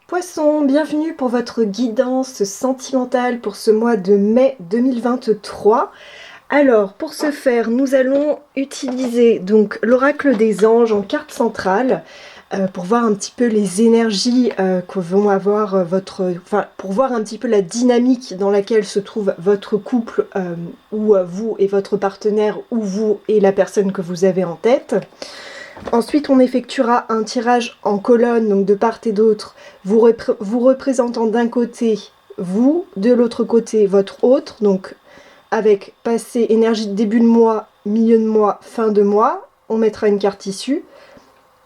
Poisson, bienvenue pour votre guidance sentimentale pour ce mois de mai 2023. Alors, pour ce faire, nous allons utiliser donc l'oracle des anges en carte centrale pour voir un petit peu les énergies que vont avoir pour voir un petit peu la dynamique dans laquelle se trouve votre couple ou vous et votre partenaire ou vous et la personne que vous avez en tête. Ensuite, on effectuera un tirage en colonne, donc de part et d'autre, vous représentant d'un côté vous, de l'autre côté votre autre, donc avec passé, énergie de début de mois, milieu de mois, fin de mois. On mettra une carte issue.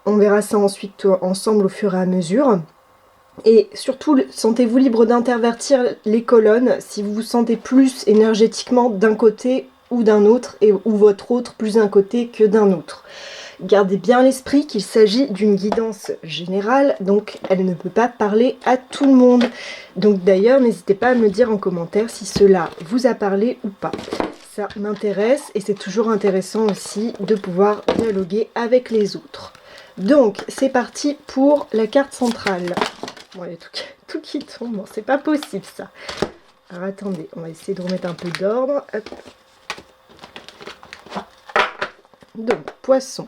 On verra ça ensuite ensemble au fur et à mesure. Et surtout, sentez-vous libre d'intervertir les colonnes si vous vous sentez plus énergétiquement d'un côté ou d'un autre, ou votre autre plus d'un côté que d'un autre. Gardez bien à l'esprit qu'il s'agit d'une guidance générale, donc elle ne peut pas parler à tout le monde. Donc d'ailleurs, n'hésitez pas à me dire en commentaire si cela vous a parlé ou pas. Ça m'intéresse et c'est toujours intéressant aussi de pouvoir dialoguer avec les autres. Donc c'est parti pour la carte centrale. Bon, il y a tout qui tombe, bon, c'est pas possible ça. Alors attendez, on va essayer de remettre un peu d'ordre. Donc, poisson,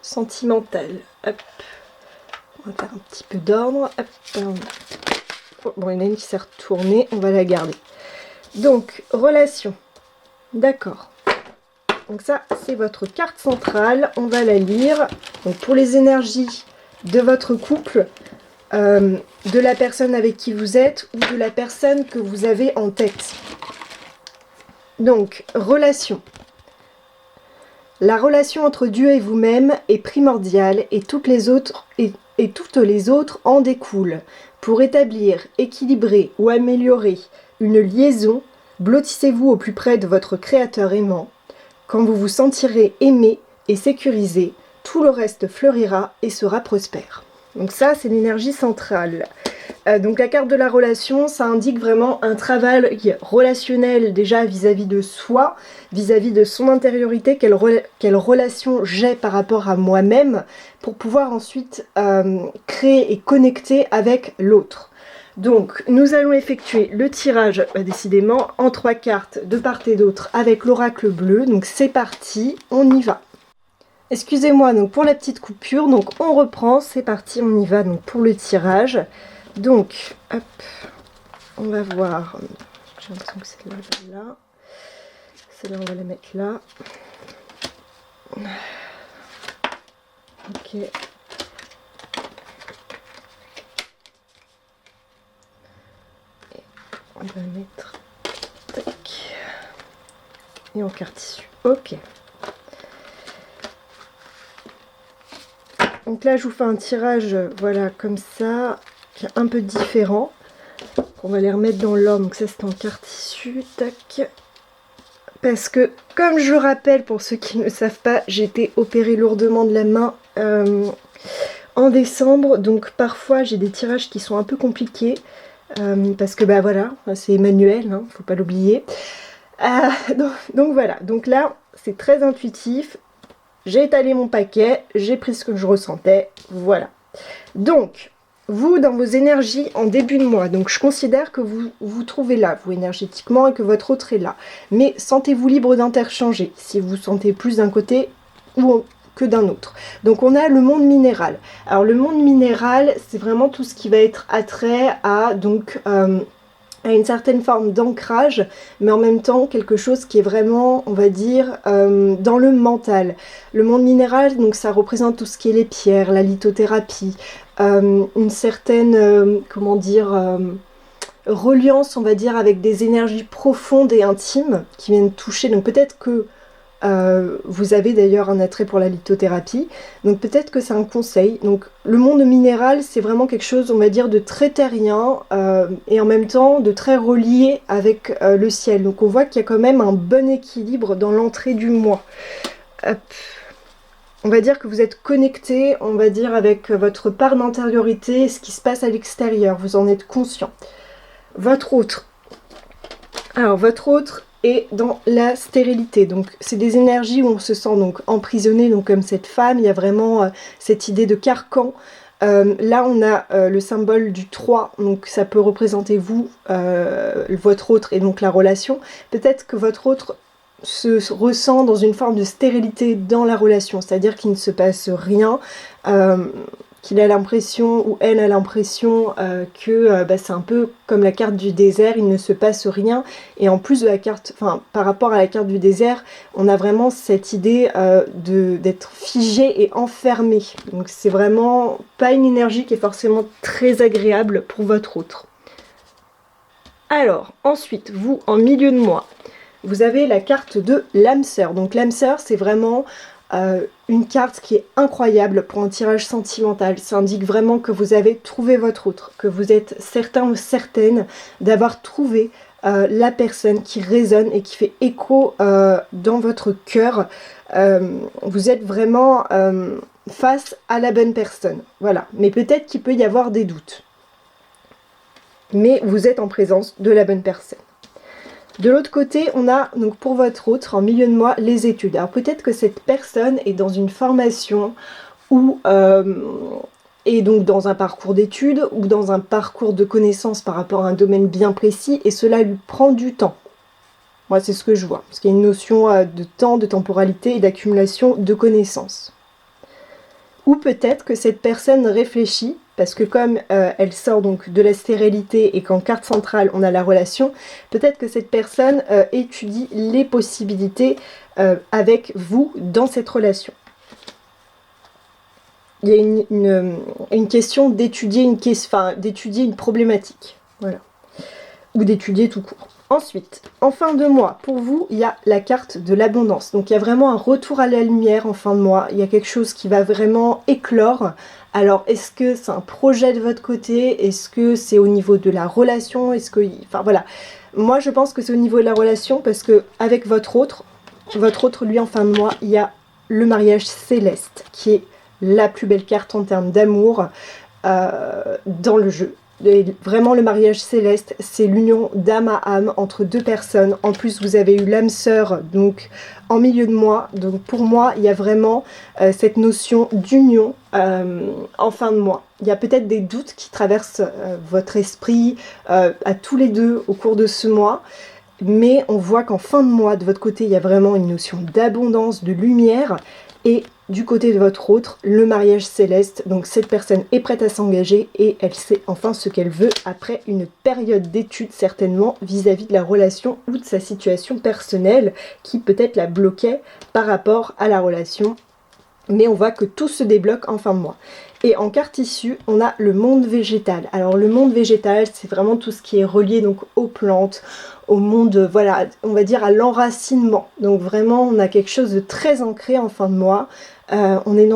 sentimental, hop. On va faire un petit peu d'ordre. Bon, il y en a une qui s'est retournée, on va la garder. Donc, relation, d'accord. Donc ça, c'est votre carte centrale, on va la lire. Donc, pour les énergies de votre couple, de la personne avec qui vous êtes ou de la personne que vous avez en tête. Donc, relation. La relation entre Dieu et vous-même est primordiale et toutes les autres en découlent. Pour établir, équilibrer ou améliorer une liaison, blottissez-vous au plus près de votre Créateur aimant. Quand vous vous sentirez aimé et sécurisé, tout le reste fleurira et sera prospère. Donc ça, c'est l'énergie centrale. Donc la carte de la relation, ça indique vraiment un travail relationnel déjà vis-à-vis de soi, vis-à-vis de son intériorité, quelle relation j'ai par rapport à moi-même, pour pouvoir ensuite créer et connecter avec l'autre. Donc nous allons effectuer le tirage, décidément, en 3 cartes de part et d'autre avec l'oracle bleu. Donc c'est parti, on y va. Excusez-moi donc pour la petite coupure, donc on reprend, c'est parti, on y va donc pour le tirage. Donc, hop, on va voir, j'ai l'impression que celle-là va là, celle-là on va la mettre là. Ok. Et on va mettre, tac, et en carte issue, ok. Donc là je vous fais un tirage, voilà, comme ça, qui est un peu différent. On va les remettre dans l'homme, donc ça c'est en carte issue, tac. Parce que, comme je rappelle pour ceux qui ne savent pas, j'ai été opérée lourdement de la main en décembre, donc parfois j'ai des tirages qui sont un peu compliqués, parce que bah voilà, c'est manuel, hein, faut pas l'oublier. Donc voilà, donc là c'est très intuitif. J'ai étalé mon paquet, j'ai pris ce que je ressentais, voilà. Donc, vous, dans vos énergies en début de mois, donc je considère que vous vous trouvez là, vous énergétiquement, et que votre autre est là. Mais sentez-vous libre d'interchanger, si vous sentez plus d'un côté ou que d'un autre. Donc on a le monde minéral. Alors le monde minéral, c'est vraiment tout ce qui va être attrait à donc à une certaine forme d'ancrage, mais en même temps quelque chose qui est vraiment, on va dire, dans le mental. Le monde minéral, donc ça représente tout ce qui est les pierres, la lithothérapie, une certaine, comment dire, reliance, on va dire, avec des énergies profondes et intimes qui viennent toucher. Donc peut-être que vous avez d'ailleurs un attrait pour la lithothérapie, donc peut-être que c'est un conseil. Donc le monde minéral, c'est vraiment quelque chose, on va dire, de très terrien et en même temps de très relié avec le ciel. Donc on voit qu'il y a quand même un bon équilibre dans l'entrée du mois. Hop. On va dire que vous êtes connecté, on va dire, avec votre part d'intériorité, ce qui se passe à l'extérieur, vous en êtes conscient. Votre autre. Alors votre autre est dans la stérilité, donc c'est des énergies où on se sent donc emprisonné, donc comme cette femme, il y a vraiment cette idée de carcan, Là on a le symbole du 3, donc ça peut représenter vous, votre autre et donc la relation. Peut-être que votre autre se ressent dans une forme de stérilité dans la relation, c'est-à-dire qu'il ne se passe rien, qu'il a l'impression, ou elle a l'impression que c'est un peu comme la carte du désert, il ne se passe rien. Et en plus de la carte, enfin par rapport à la carte du désert, on a vraiment cette idée d'être figé et enfermé. Donc c'est vraiment pas une énergie qui est forcément très agréable pour votre autre. Alors, ensuite, vous, en milieu de mois, vous avez la carte de l'âme sœur. Donc l'âme sœur, c'est vraiment une carte qui est incroyable pour un tirage sentimental. Ça indique vraiment que vous avez trouvé votre autre, que vous êtes certain ou certaine d'avoir trouvé la personne qui résonne et qui fait écho dans votre cœur. Vous êtes vraiment face à la bonne personne. Voilà. Mais peut-être qu'il peut y avoir des doutes. Mais vous êtes en présence de la bonne personne. De l'autre côté, on a donc pour votre autre, en milieu de mois, les études. Alors peut-être que cette personne est dans une formation ou est donc dans un parcours d'études ou dans un parcours de connaissances par rapport à un domaine bien précis et cela lui prend du temps. Moi, c'est ce que je vois. Parce qu'il y a une notion de temps, de temporalité et d'accumulation de connaissances. Ou peut-être que cette personne réfléchit, parce que comme elle sort donc de la stérilité et qu'en carte centrale on a la relation, peut-être que cette personne étudie les possibilités avec vous dans cette relation. Il y a une question d'étudier une problématique, voilà, ou d'étudier tout court. Ensuite, en fin de mois, pour vous, il y a la carte de l'abondance. Donc il y a vraiment un retour à la lumière en fin de mois. Il y a quelque chose qui va vraiment éclore. Alors, est-ce que c'est un projet de votre côté? Est-ce que c'est au niveau de la relation? Enfin voilà. Moi, je pense que c'est au niveau de la relation parce que avec votre autre, lui, en fin de mois, il y a le mariage céleste qui est la plus belle carte en termes d'amour dans le jeu. Et vraiment le mariage céleste, c'est l'union d'âme à âme entre deux personnes. En plus vous avez eu l'âme sœur donc en milieu de mois, donc pour moi il y a vraiment cette notion d'union en fin de mois. Il y a peut-être des doutes qui traversent votre esprit à tous les deux au cours de ce mois, mais on voit qu'en fin de mois de votre côté il y a vraiment une notion d'abondance, de lumière. Et du côté de votre autre, le mariage céleste, donc cette personne est prête à s'engager et elle sait enfin ce qu'elle veut après une période d'étude certainement vis-à-vis de la relation ou de sa situation personnelle qui peut-être la bloquait par rapport à la relation. Mais on voit que tout se débloque en fin de mois. Et en carte issue, on a le monde végétal. Alors le monde végétal, c'est vraiment tout ce qui est relié donc aux plantes, au monde, voilà, on va dire à l'enracinement. Donc vraiment, on a quelque chose de très ancré en fin de mois. On est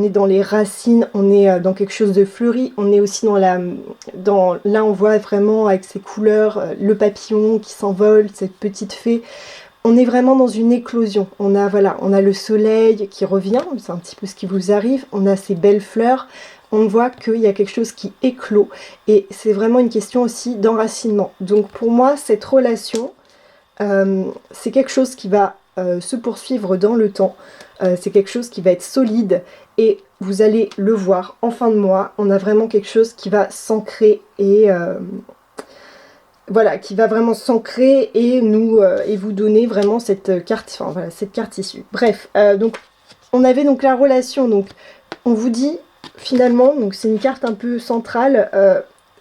dans les racines, on est dans quelque chose de fleuri. On est aussi là, on voit vraiment avec ces couleurs, le papillon qui s'envole, cette petite fée. On est vraiment dans une éclosion. On a le soleil qui revient, c'est un petit peu ce qui vous arrive. On a ces belles fleurs. On voit qu'il y a quelque chose qui éclot. Et c'est vraiment une question aussi d'enracinement. Donc pour moi, cette relation, c'est quelque chose qui va se poursuivre dans le temps. C'est quelque chose qui va être solide. Et vous allez le voir en fin de mois. On a vraiment quelque chose qui va s'ancrer et... voilà, qui va vraiment s'ancrer et vous donner vraiment cette carte, cette carte issue. Bref, donc on avait donc la relation, donc on vous dit finalement, donc c'est une carte un peu centrale,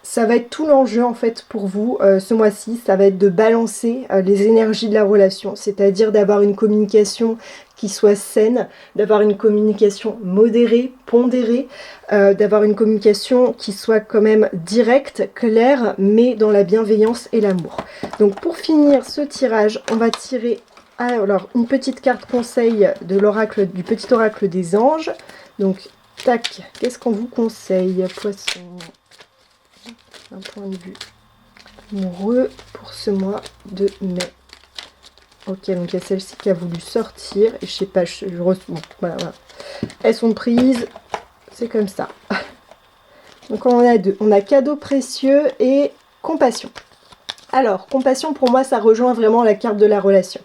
ça va être tout l'enjeu en fait pour vous ce mois-ci, ça va être de balancer les énergies de la relation, c'est-à-dire d'avoir une communication qui soit saine, d'avoir une communication modérée, pondérée, d'avoir une communication qui soit quand même directe, claire, mais dans la bienveillance et l'amour. Donc pour finir ce tirage, on va tirer alors une petite carte conseil de l'oracle, du petit oracle des anges. Donc tac, qu'est-ce qu'on vous conseille, poisson? Un point de vue amoureux pour ce mois de mai. Ok, donc il y a celle-ci qui a voulu sortir et je sais pas, bon, voilà. Elles sont prises, c'est comme ça. Donc on en a deux, on a cadeau précieux et compassion. Alors, compassion pour moi ça rejoint vraiment la carte de la relation.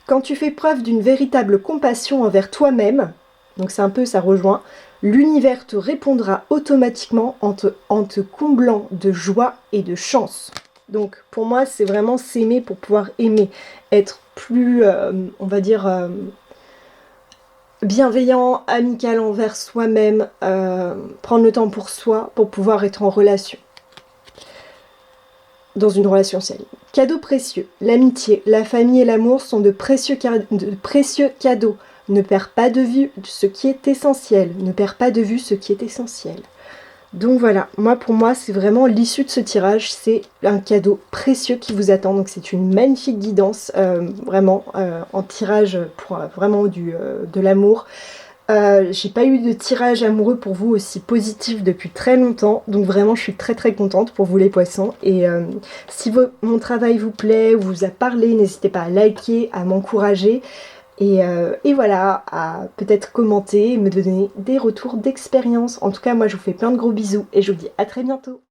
Quand tu fais preuve d'une véritable compassion envers toi-même, Donc c'est un peu, ça rejoint. L'univers te répondra automatiquement en te comblant de joie et de chance. Donc pour moi, c'est vraiment s'aimer pour pouvoir aimer. Être plus, on va dire, bienveillant, amical envers soi-même, prendre le temps pour soi pour pouvoir être en relation. Dans une relation saine. Cadeaux précieux. L'amitié, la famille et l'amour sont de précieux cadeaux. Ne perds pas de vue ce qui est essentiel. Ne perds pas de vue ce qui est essentiel. Donc voilà, pour moi, c'est vraiment l'issue de ce tirage. C'est un cadeau précieux qui vous attend. Donc c'est une magnifique guidance, vraiment, en tirage pour vraiment de l'amour. J'ai pas eu de tirage amoureux pour vous aussi positif depuis très longtemps, donc vraiment je suis très très contente pour vous les poissons. Et si mon travail vous plaît ou vous a parlé, n'hésitez pas à liker, à m'encourager et voilà, à peut-être commenter et me donner des retours d'expérience. En tout cas moi je vous fais plein de gros bisous et je vous dis à très bientôt.